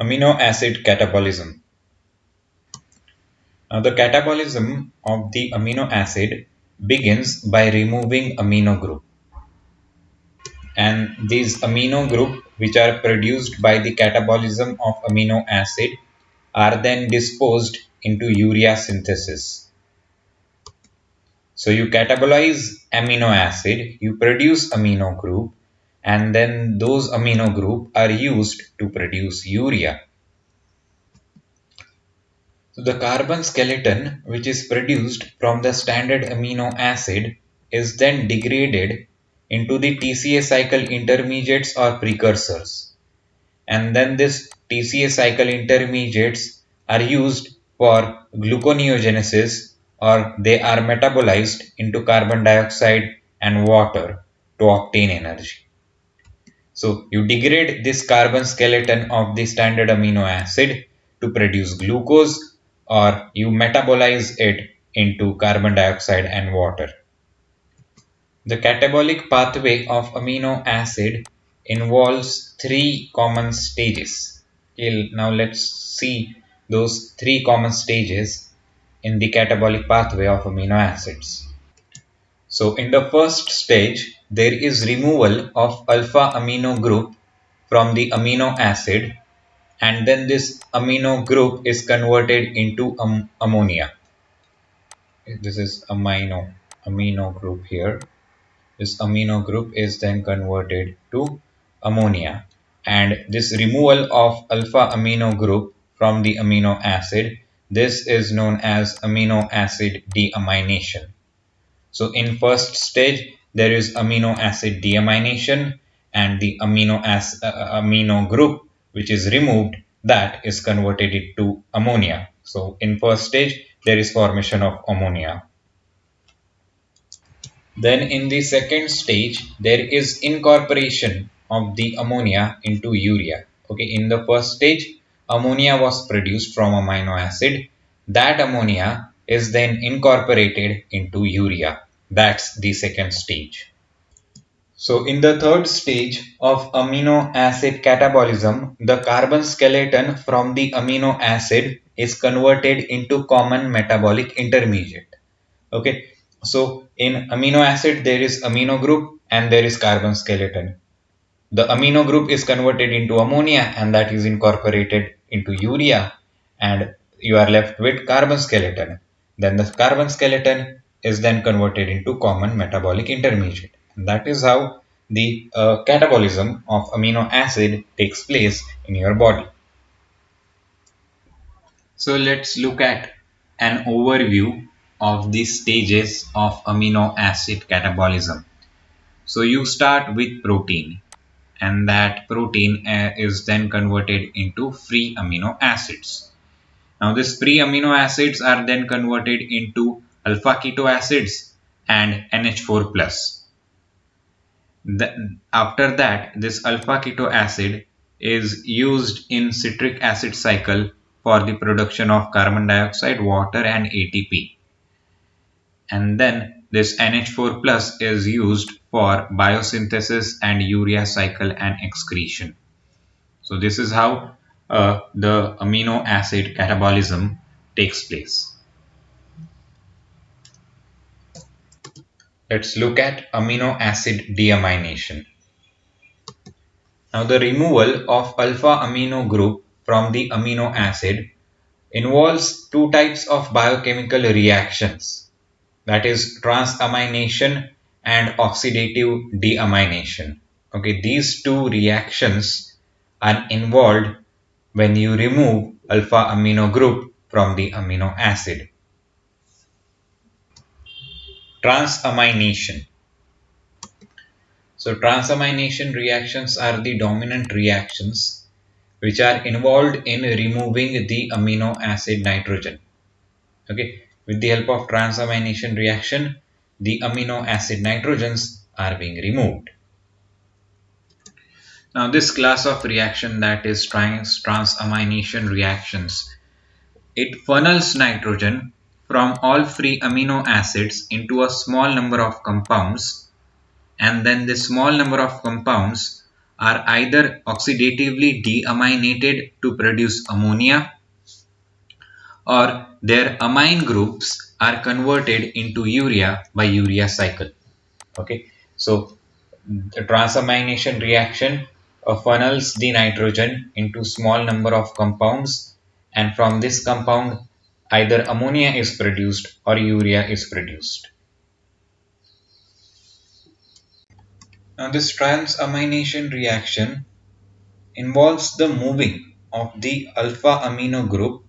Amino acid catabolism. Now, the catabolism of the amino acid begins by removing amino group, and these amino group which are produced by the catabolism of amino acid are then disposed into urea synthesis. So you catabolize amino acid, you produce amino group, and then those amino group are used to produce urea. So the carbon skeleton which is produced from the standard amino acid is then degraded into the TCA cycle intermediates or precursors, and then this TCA cycle intermediates are used for gluconeogenesis, or they are metabolized into carbon dioxide and water to obtain energy. So you degrade this carbon skeleton of the standard amino acid to produce glucose, or you metabolize it into carbon dioxide and water. The catabolic pathway of amino acid involves three common stages. Okay, now let's see those three common stages in the catabolic pathway of amino acids. So in the first stage, there is removal of alpha amino group from the amino acid, and then this amino group is converted into ammonia. This is amino group here. This amino group is then converted to ammonia, and this removal of alpha amino group from the amino acid, this is known as amino acid deamination. So in first stage there is amino acid deamination, and the amino group which is removed, that is converted into ammonia. So in first stage there is formation of ammonia. Then in the second stage, there is incorporation of the ammonia into urea. Okay, in the first stage, ammonia was produced from amino acid. That ammonia is then incorporated into urea. That's the second stage. So in the third stage of amino acid catabolism, the carbon skeleton from the amino acid is converted into common metabolic intermediate. Okay, so in amino acid there is amino group and there is carbon skeleton. The amino group is converted into ammonia, and that is incorporated into urea, and you are left with carbon skeleton. Then the carbon skeleton is then converted into common metabolic intermediate, and that is how the catabolism of amino acid takes place in your body. So let's look at an overview of the stages of amino acid catabolism. So you start with protein, and that protein is then converted into free amino acids. Now these free amino acids are then converted into alpha keto acids and NH4 plus. After that, this alpha keto acid is used in citric acid cycle for the production of carbon dioxide, water and ATP. And then this NH4 plus is used for biosynthesis and urea cycle and excretion. So this is how the amino acid catabolism takes place. Let's look at amino acid deamination. Now the removal of alpha amino group from the amino acid involves two types of biochemical reactions, that is transamination and oxidative deamination. Okay, these two reactions are involved when you remove alpha amino group from the amino acid. Transamination. So transamination reactions are the dominant reactions which are involved in removing the amino acid nitrogen. Okay, with the help of transamination reaction, the amino acid nitrogens are being removed. Now this class of reaction, that is transamination reactions, it funnels nitrogen from all free amino acids into a small number of compounds, and then this small number of compounds are either oxidatively deaminated to produce ammonia, or their amine groups are converted into urea by urea cycle. Okay, so the transamination reaction funnels the nitrogen into small number of compounds, and from this compound either ammonia is produced or urea is produced. Now this transamination reaction involves the moving of the alpha amino group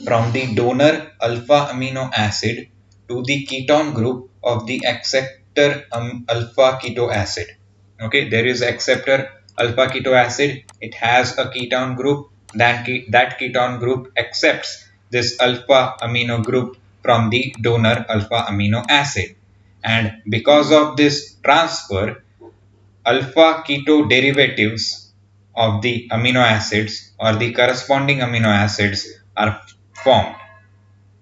from the donor alpha amino acid to the ketone group of the acceptor alpha keto acid. Okay, there is acceptor alpha keto acid. It has a ketone group. That ketone group accepts this alpha amino group from the donor alpha amino acid. And because of this transfer, alpha keto derivatives of the amino acids or the corresponding amino acids are formed.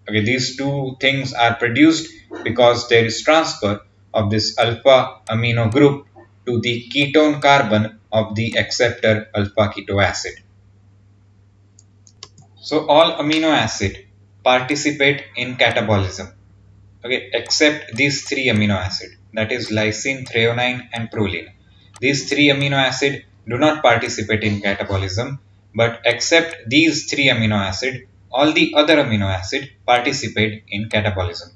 Okay, these two things are produced because there is transfer of this alpha amino group to the ketone carbon of the acceptor alpha keto acid. So all amino acid participate in catabolism. Okay, except these three amino acid, that is lysine, threonine and proline. These three amino acid do not participate in catabolism, but except these three amino acid, all the other amino acid participate in catabolism.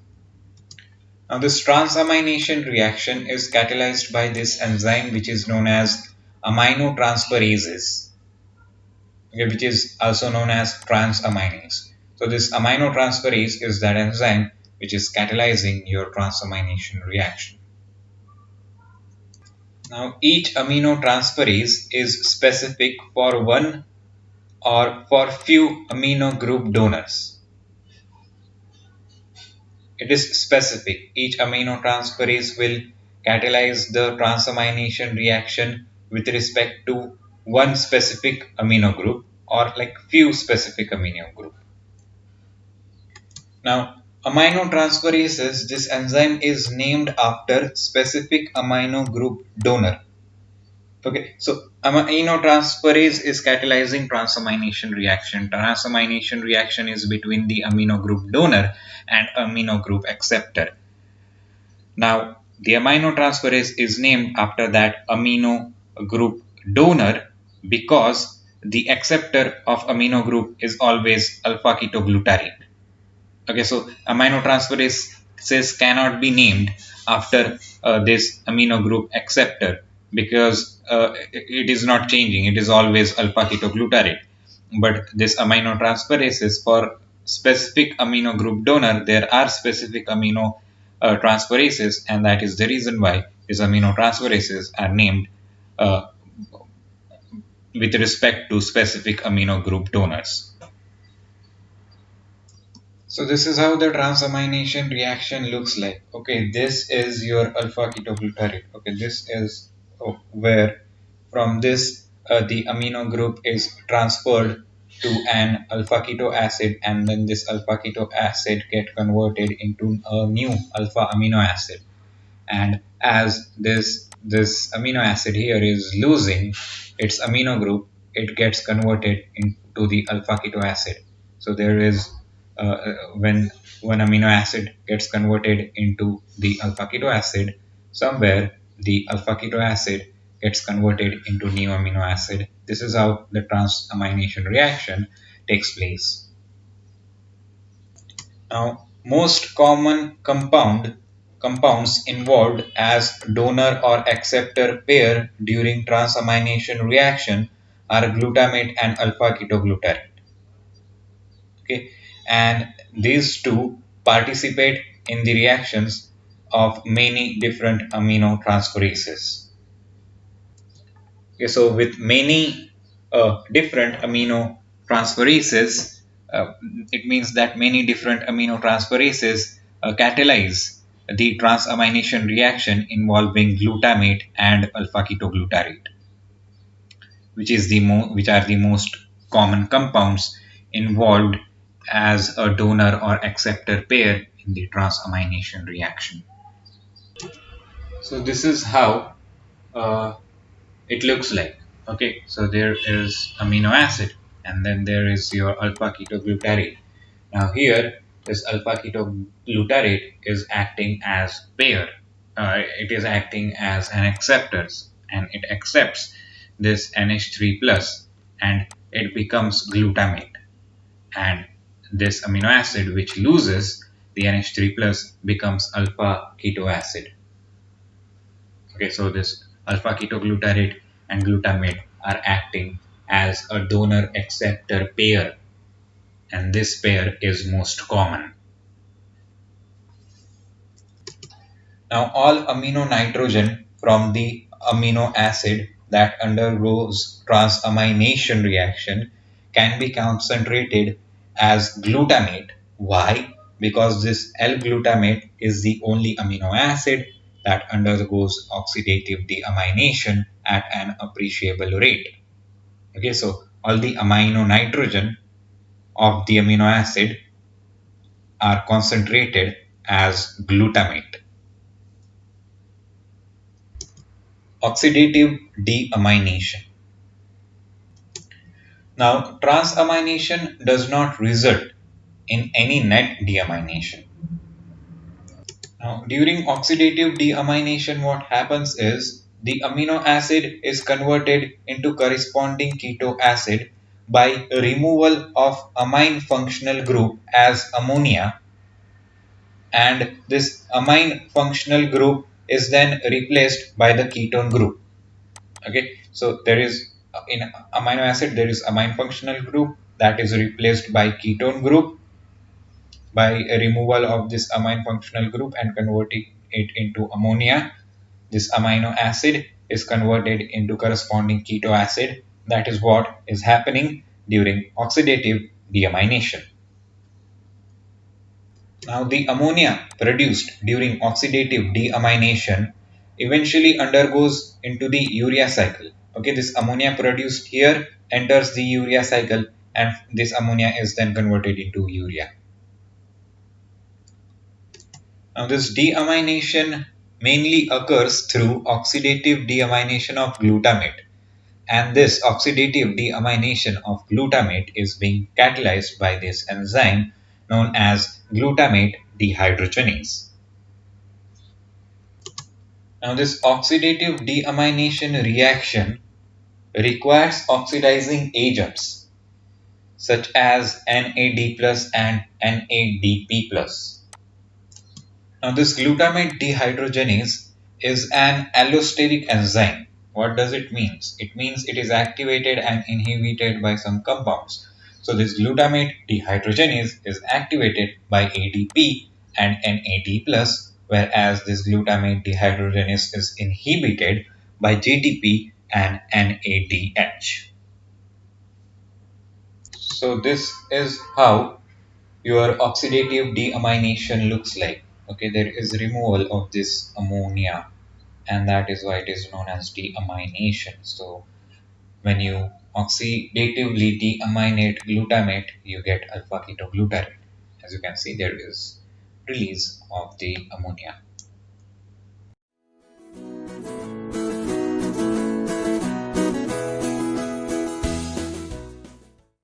Now this transamination reaction is catalyzed by this enzyme which is known as aminotransferases, okay, which is also known as transaminase. So this aminotransferase is that enzyme which is catalyzing your transamination reaction. Now each aminotransferase is specific for one or for few amino group donors. It is specific. Each aminotransferase will catalyze the transamination reaction with respect to one specific amino group or like few specific amino group. Now, aminotransferases, this enzyme is named after specific amino group donor. Okay, so aminotransferase is catalyzing transamination reaction. Transamination reaction is between the amino group donor and amino group acceptor. Now, the aminotransferase is named after that amino group donor because the acceptor of amino group is always alpha ketoglutarate. Okay, so aminotransferases cannot be named after this amino group acceptor because it is not changing. It is always alpha ketoglutarate. But this aminotransferases for specific amino group donor, there are specific amino transferases, and that is the reason why these aminotransferases are named with respect to specific amino group donors. So this is how the transamination reaction looks like. Okay, this is your alpha ketoglutarate. Okay, this is where from this the amino group is transferred to an alpha keto acid, and then this alpha keto acid get converted into a new alpha amino acid. And as this amino acid here is losing its amino group, it gets converted into the alpha keto acid. So there is when one amino acid gets converted into the alpha keto acid, somewhere the alpha keto acid gets converted into new amino acid. This is how the transamination reaction takes place. Now, most common compounds involved as donor or acceptor pair during transamination reaction are glutamate and alpha ketoglutarate. Okay, and these two participate in the reactions of many different aminotransferases. Okay, so with many different aminotransferases, it means that many different aminotransferases catalyze the transamination reaction involving glutamate and alpha ketoglutarate, which are the most common compounds involved as a donor or acceptor pair in the transamination reaction. So this is how it looks like. Okay, so there is amino acid, and then there is your alpha ketoglutarate. Now here, this alpha ketoglutarate is acting as pair. It is acting as an acceptors, and it accepts this NH3 plus, and it becomes glutamate. And this amino acid, which loses the NH3 plus, becomes alpha keto acid. Okay, so this alpha ketoglutarate and glutamate are acting as a donor acceptor pair, and this pair is most common. Now, all amino nitrogen from the amino acid that undergoes transamination reaction can be concentrated as glutamate. Why? Because this L-glutamate is the only amino acid that undergoes oxidative deamination at an appreciable rate. Okay, so all the amino nitrogen of the amino acid are concentrated as glutamate. Oxidative deamination. Now, transamination does not result in any net deamination. Now, during oxidative deamination, what happens is the amino acid is converted into corresponding keto acid by removal of amine functional group as ammonia, and this amine functional group is then replaced by the ketone group. Okay, so there is in amino acid there is amine functional group that is replaced by ketone group by a removal of this amine functional group and converting it into ammonia. This amino acid is converted into corresponding keto acid. That is what is happening during oxidative deamination. Now, the ammonia produced during oxidative deamination eventually undergoes into the urea cycle. Okay, this ammonia produced here enters the urea cycle, and this ammonia is then converted into urea. Now, this deamination mainly occurs through oxidative deamination of glutamate, and this oxidative deamination of glutamate is being catalyzed by this enzyme known as glutamate dehydrogenase. Now, this oxidative deamination reaction requires oxidizing agents such as NAD plus and NADP plus. Now, this glutamate dehydrogenase is an allosteric enzyme. What does it mean? It means it is activated and inhibited by some compounds. So, this glutamate dehydrogenase is activated by ADP and NAD plus, whereas this glutamate dehydrogenase is inhibited by GTP and NADH. So, this is how your oxidative deamination looks like. Okay, there is removal of this ammonia, and that is why it is known as deamination. So when you oxidatively deaminate glutamate, you get alpha ketoglutarate. As you can see, there is release of the ammonia.